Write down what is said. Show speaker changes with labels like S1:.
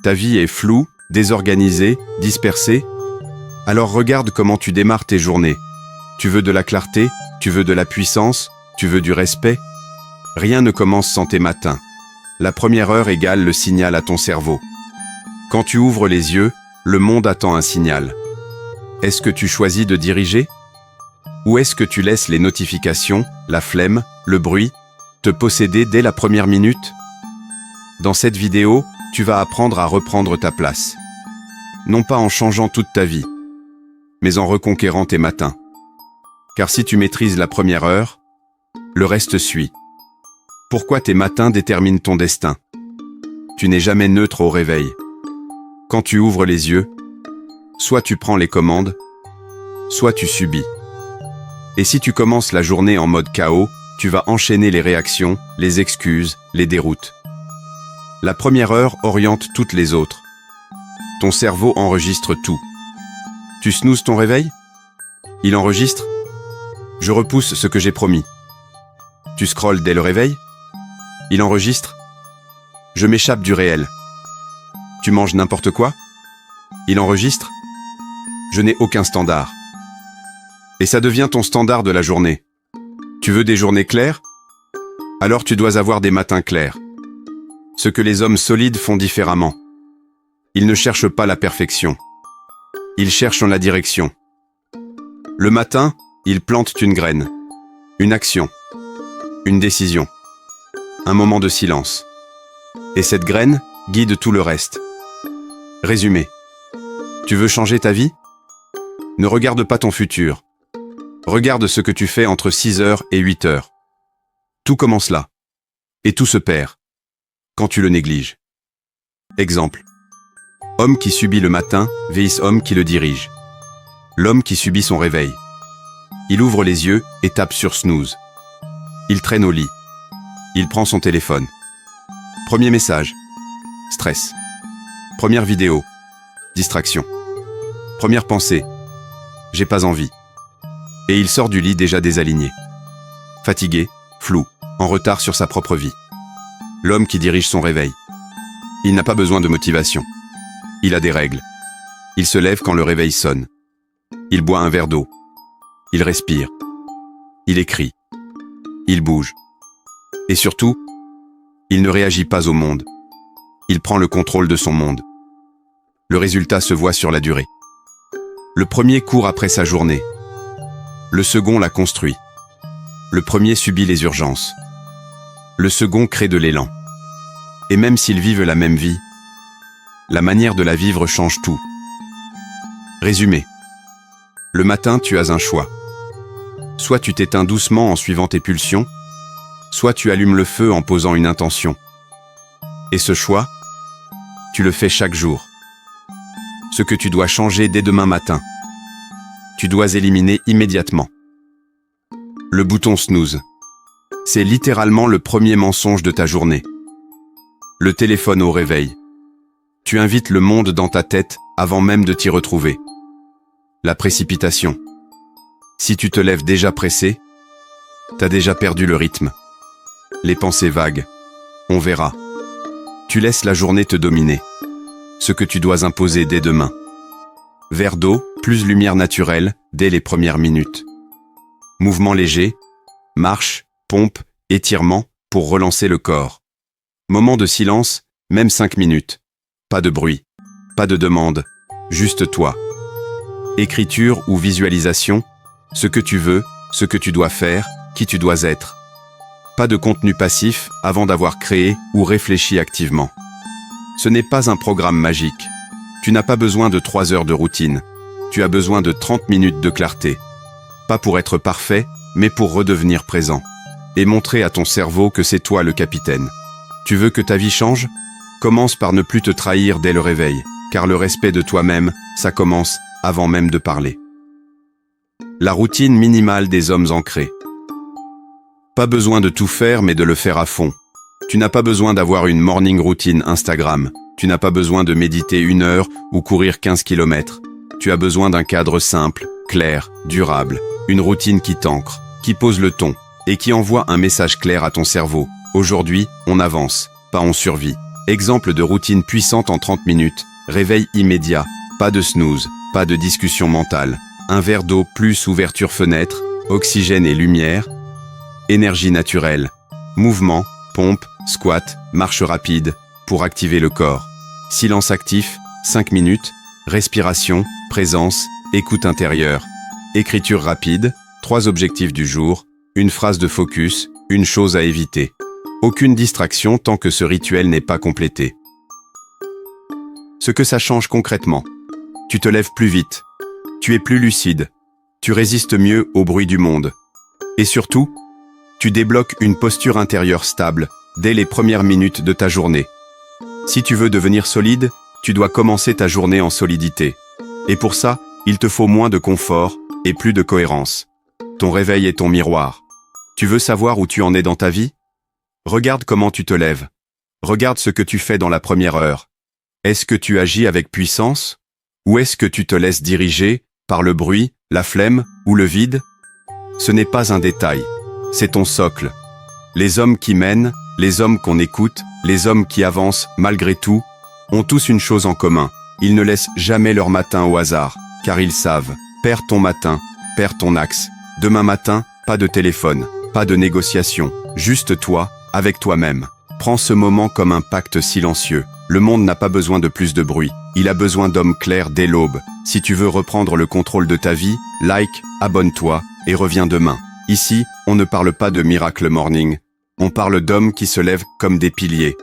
S1: Ta vie est floue, désorganisée, dispersée. Alors regarde comment tu démarres tes journées. Tu veux de la clarté, tu veux de la puissance, tu veux du respect. Rien ne commence sans tes matins. La première heure égale le signal à ton cerveau. Quand tu ouvres les yeux, le monde attend un signal. Est-ce que tu choisis de diriger? Ou est-ce que tu laisses les notifications, la flemme, le bruit, te posséder dès la première minute? Dans cette vidéo, tu vas apprendre à reprendre ta place. Non pas en changeant toute ta vie, mais en reconquérant tes matins. Car si tu maîtrises la première heure, le reste suit. Pourquoi tes matins déterminent ton destin? Tu n'es jamais neutre au réveil. Quand tu ouvres les yeux, soit tu prends les commandes, soit tu subis. Et si tu commences la journée en mode chaos, tu vas enchaîner les réactions, les excuses, les déroutes. La première heure oriente toutes les autres. Ton cerveau enregistre tout. Tu snoozes ton réveil? Il enregistre? Je repousse ce que j'ai promis. Tu scrolles dès le réveil? Il enregistre? Je m'échappe du réel. Tu manges n'importe quoi? Il enregistre? Je n'ai aucun standard. Et ça devient ton standard de la journée. Tu veux des journées claires? Alors tu dois avoir des matins clairs. Ce que les hommes solides font différemment. Ils ne cherchent pas la perfection. Ils cherchent la direction. Le matin, ils plantent une graine, une action, une décision, un moment de silence. Et cette graine guide tout le reste. Résumé. Tu veux changer ta vie? Ne regarde pas ton futur. Regarde ce que tu fais entre 6h et 8h. Tout commence là. Et tout se perd. Quand tu le négliges. Exemple. Homme qui subit le matin, vs homme qui le dirige. L'homme qui subit son réveil. Il ouvre les yeux et tape sur snooze. Il traîne au lit. Il prend son téléphone. Premier message. Stress. Première vidéo. Distraction. Première pensée. J'ai pas envie. Et il sort du lit déjà désaligné. Fatigué, flou, en retard sur sa propre vie. L'homme qui dirige son réveil. Il n'a pas besoin de motivation. Il a des règles. Il se lève quand le réveil sonne. Il boit un verre d'eau. Il respire. Il écrit. Il bouge. Et surtout, il ne réagit pas au monde. Il prend le contrôle de son monde. Le résultat se voit sur la durée. Le premier court après sa journée. Le second la construit. Le premier subit les urgences. Le second crée de l'élan. Et même s'ils vivent la même vie, la manière de la vivre change tout. Résumé. Le matin, tu as un choix. Soit tu t'éteins doucement en suivant tes pulsions, soit tu allumes le feu en posant une intention. Et ce choix, tu le fais chaque jour. Ce que tu dois changer dès demain matin. Tu dois éliminer immédiatement. Le bouton snooze. C'est littéralement le premier mensonge de ta journée. Le téléphone au réveil. Tu invites le monde dans ta tête avant même de t'y retrouver. La précipitation. Si tu te lèves déjà pressé, t'as déjà perdu le rythme. Les pensées vagues. On verra. Tu laisses la journée te dominer. Ce que tu dois imposer dès demain. Verre d'eau, plus lumière naturelle, dès les premières minutes. Mouvement léger, marche, pompe, étirement, pour relancer le corps. Moment de silence, même 5 minutes. Pas de bruit, pas de demande, juste toi. Écriture ou visualisation, ce que tu veux, ce que tu dois faire, qui tu dois être. Pas de contenu passif avant d'avoir créé ou réfléchi activement. Ce n'est pas un programme magique. Tu n'as pas besoin de 3 heures de routine. Tu as besoin de 30 minutes de clarté. Pas pour être parfait, mais pour redevenir présent. Et montrer à ton cerveau que c'est toi le capitaine. Tu veux que ta vie change? Commence par ne plus te trahir dès le réveil, car le respect de toi-même, ça commence avant même de parler. La routine minimale des hommes ancrés. Pas besoin de tout faire, mais de le faire à fond. Tu n'as pas besoin d'avoir une morning routine Instagram. Tu n'as pas besoin de méditer 1 heure ou courir 15 km. Tu as besoin d'un cadre simple, clair, durable. Une routine qui t'ancre, qui pose le ton et qui envoie un message clair à ton cerveau. Aujourd'hui, on avance, pas on survit. Exemple de routine puissante en 30 minutes. Réveil immédiat. Pas de snooze, pas de discussion mentale. Un verre d'eau plus ouverture fenêtre, oxygène et lumière. Énergie naturelle. Mouvement, pompe, squat, marche rapide, pour activer le corps. Silence actif, 5 minutes. Respiration, présence, écoute intérieure. Écriture rapide, 3 objectifs du jour, une phrase de focus, une chose à éviter. Aucune distraction tant que ce rituel n'est pas complété. Ce que ça change concrètement. Tu te lèves plus vite. Tu es plus lucide. Tu résistes mieux au bruit du monde. Et surtout, tu débloques une posture intérieure stable dès les premières minutes de ta journée. Si tu veux devenir solide, tu dois commencer ta journée en solidité. Et pour ça, il te faut moins de confort et plus de cohérence. Ton réveil est ton miroir. Tu veux savoir où tu en es dans ta vie? Regarde comment tu te lèves. Regarde ce que tu fais dans la première heure. Est-ce que tu agis avec puissance? Ou est-ce que tu te laisses diriger par le bruit, la flemme ou le vide? Ce n'est pas un détail, c'est ton socle. Les hommes qui mènent, les hommes qu'on écoute, les hommes qui avancent malgré tout, ont tous une chose en commun. Ils ne laissent jamais leur matin au hasard, car ils savent. Perds ton matin, perds ton axe. Demain matin, pas de téléphone, pas de négociation, juste toi, avec toi-même. Prends ce moment comme un pacte silencieux. Le monde n'a pas besoin de plus de bruit. Il a besoin d'hommes clairs dès l'aube. Si tu veux reprendre le contrôle de ta vie, like, abonne-toi et reviens demain. Ici, on ne parle pas de miracle morning. On parle d'hommes qui se lèvent comme des piliers,